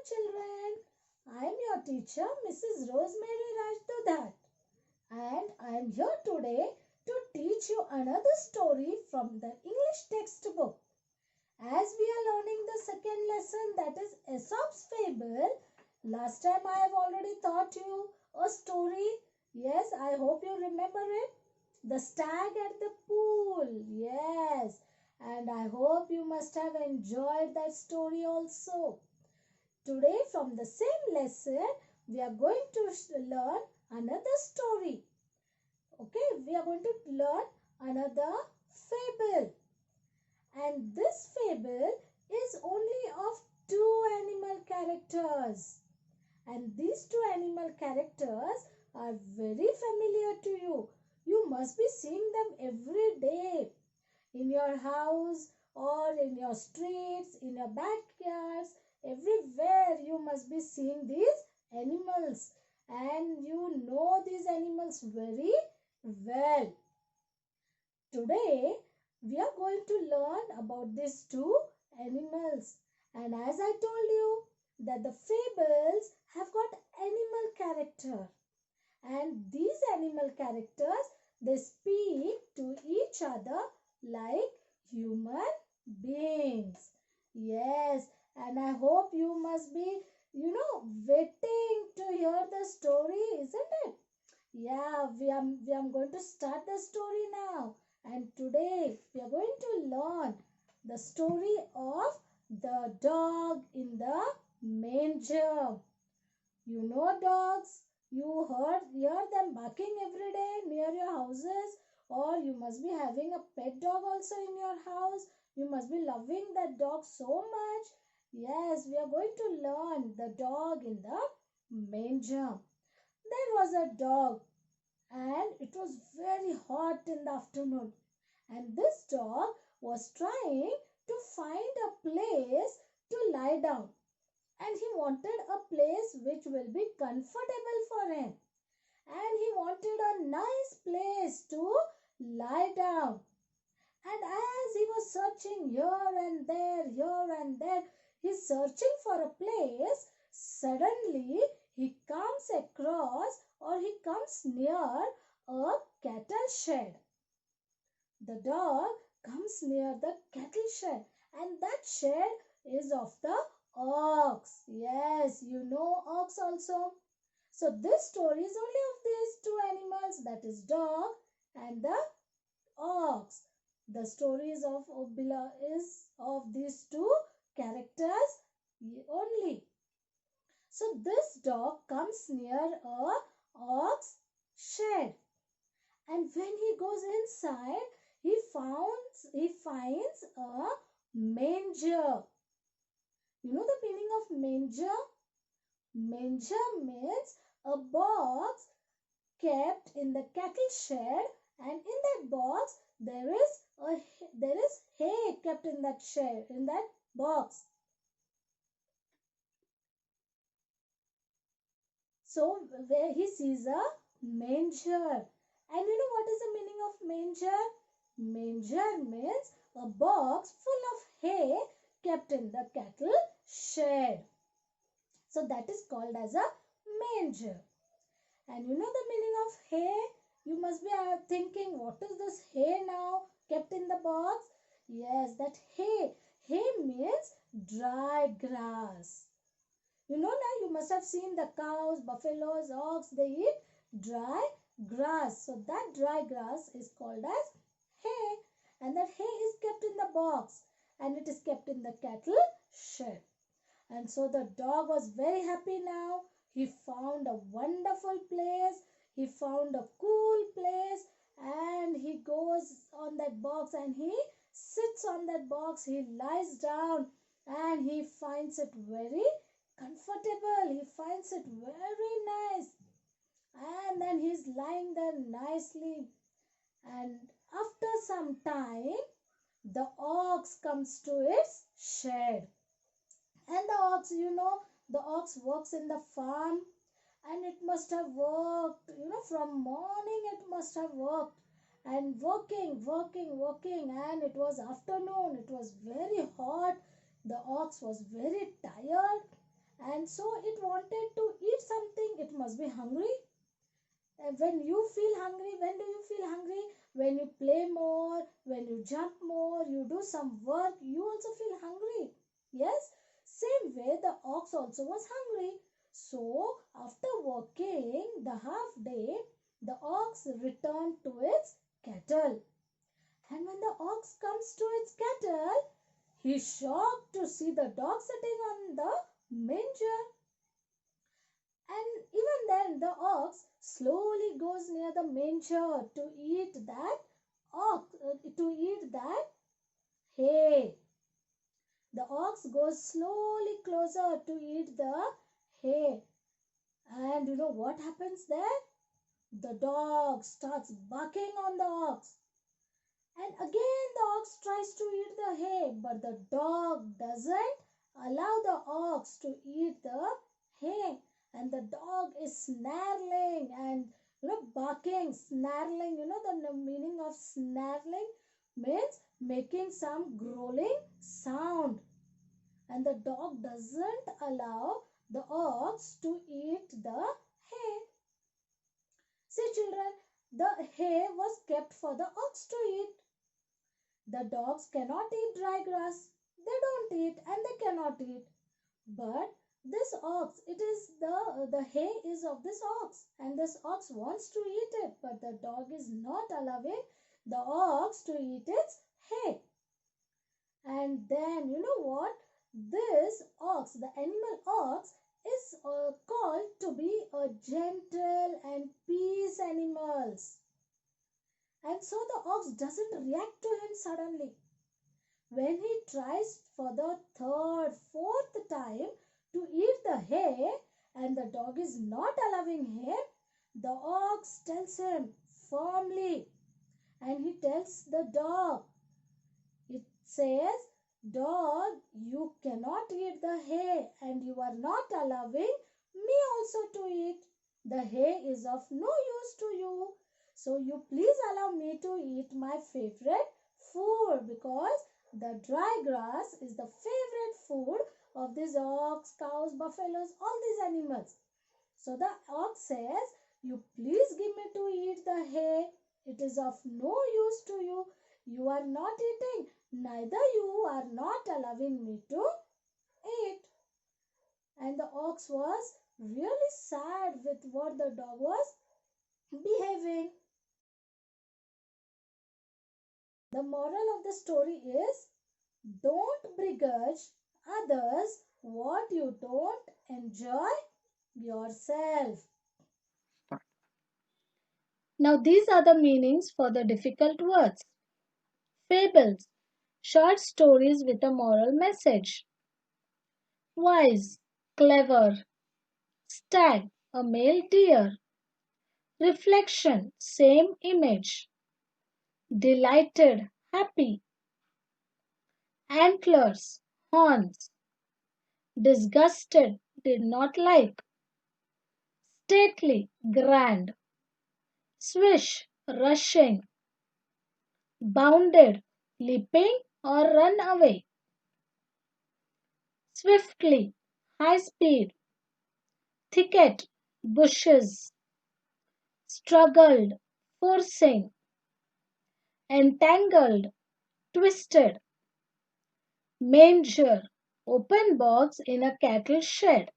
children. I am your teacher, Mrs. Rosemary Rajdudat, and I am here today to teach you another story from the English textbook. As we are learning the second lesson, that is Aesop's Fable, last time I have already taught you a story. Yes, I hope you remember it. The stag at the pool. Yes, and I hope you must have enjoyed that story also. Today, from the same lesson, we are going to learn another story. Okay, we are going to learn another fable. And this fable is only of two animal characters. And these two animal characters are very familiar to you. You must be seeing them every day in your house or in your streets, in your backyards, everywhere you must be seeing these animals. And you know these animals very well. Today, we are going to learn about these two animals. And as I told you, that the fables have got animal character. And these animal characters, they speak to each other like human beings. Yes, and I hope you must be, waiting to hear the story, isn't it? Yeah, we are going to start the story now. And today we are going to learn the story of the dog in the manger. You know dogs, you hear them barking every day near your houses, or you must be having a pet dog also in your house. You must be loving that dog so much. Yes, we are going to learn the dog in the manger. There was a dog and it was very hot in the afternoon, and this dog was trying to find a place to lie down, and he wanted a place which will be comfortable for him, and he wanted a nice place to lie down. And as he was searching here and there, he's searching for a place. Suddenly, he comes across or he comes near a cattle shed. The dog comes near the cattle shed, and that shed is of the ox. Yes, you know ox also. So this story is only of these two animals, that is dog and the ox. The stories of Obila is of these two characters only. So this dog comes near a ox shed, and when he goes inside, he finds a manger. You know the meaning of manger? Manger means a box kept in the cattle shed, and in that box there is hay kept in that shed, in that box. So where he sees a manger. And you know what is the meaning of manger? Manger means a box full of hay kept in the cattle shed. So that is called as a manger. And you know the meaning of hay? You must be thinking, what is this hay now kept in the box? Yes, that hay. Hay means dry grass. You know now, you must have seen the cows, buffaloes, ox, they eat dry grass. So that dry grass is called as hay. And that hay is kept in the box, and it is kept in the cattle shed. And so the dog was very happy now. He found a wonderful place. He found a cool place, and he goes on that box and he sits on that box. He lies down and he finds it very comfortable. He finds it very nice. And then he's lying there nicely. And after some time, the ox comes to its shed. And the ox, the ox works in the farm, and it must have worked, from morning it must have worked and working, and it was afternoon. It was very hot. The ox was very tired, and so it wanted to eat something. It must be hungry. When you feel hungry, when do you feel hungry? When you play more, when you jump more, you do some work, you also feel hungry. Yes, same way the ox also was hungry. So after working the half day, the ox returned to its cattle. And when the ox comes to its cattle, he's shocked to see the dog sitting on the manger. And even then, the ox slowly goes near the manger to eat that hay. The ox goes slowly closer to eat the hay. And you know what happens there? The dog starts barking on the ox. And again the ox tries to eat the hay, but the dog doesn't allow the ox to eat the hay. And the dog is snarling and barking, snarling. You know the meaning of snarling means making some growling sound. And the dog doesn't allow the ox to eat the hay. See, children, the hay was kept for the ox to eat. The dogs cannot eat dry grass. They don't eat and they cannot eat. But this ox, it is the hay is of this ox, and this ox wants to eat it, but the dog is not allowing the ox to eat its hay. And then you know what? This ox, the animal ox, is called to be a gentle and peace animals. And so the ox doesn't react to him suddenly. When he tries for the third, fourth time to eat the hay and the dog is not allowing him, the ox tells him firmly, and he tells the dog, it says, dog, you cannot eat the hay and you are not allowing me also to eat. The hay is of no use to you. So you please allow me to eat my favorite food, because the dry grass is the favorite food of these ox, cows, buffaloes, all these animals. So the ox says, you please give me to eat the hay. It is of no use to you. You are not eating, neither you are not allowing me to eat. And the ox was really sad with what the dog was behaving. The moral of the story is, don't begrudge others what you don't enjoy yourself. Now, these are the meanings for the difficult words. Fables, short stories with a moral message. Wise, clever. Stag, a male deer. Reflection, same image. Delighted, happy. Antlers, horns. Disgusted, did not like. Stately, grand. Swish, rushing. Bounded, leaping or run away. Swiftly, high speed. Thicket, bushes. Struggled, forcing. Entangled, twisted. Manger, open box in a cattle shed.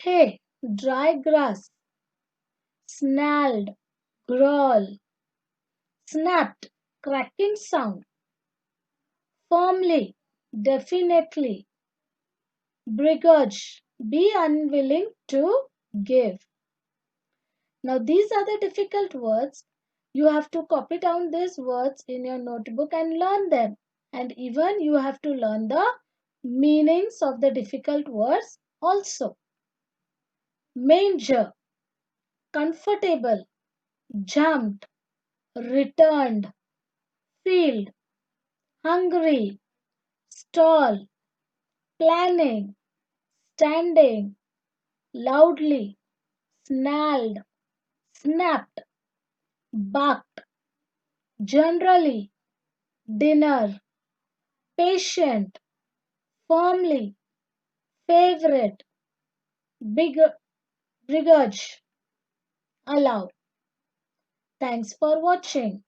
Hay, dry grass. Snarled, growl. Snapped, cracking sound. Firmly, definitely. Begrudge, be unwilling to give. Now these are the difficult words. You have to copy down these words in your notebook and learn them. And even you have to learn the meanings of the difficult words also. Manger, comfortable, jumped, returned, field, hungry, stall, planning, standing, loudly, snarled, snapped, barked, generally, dinner, patient, firmly, favorite, big, begrudge, allowed. Thanks for watching.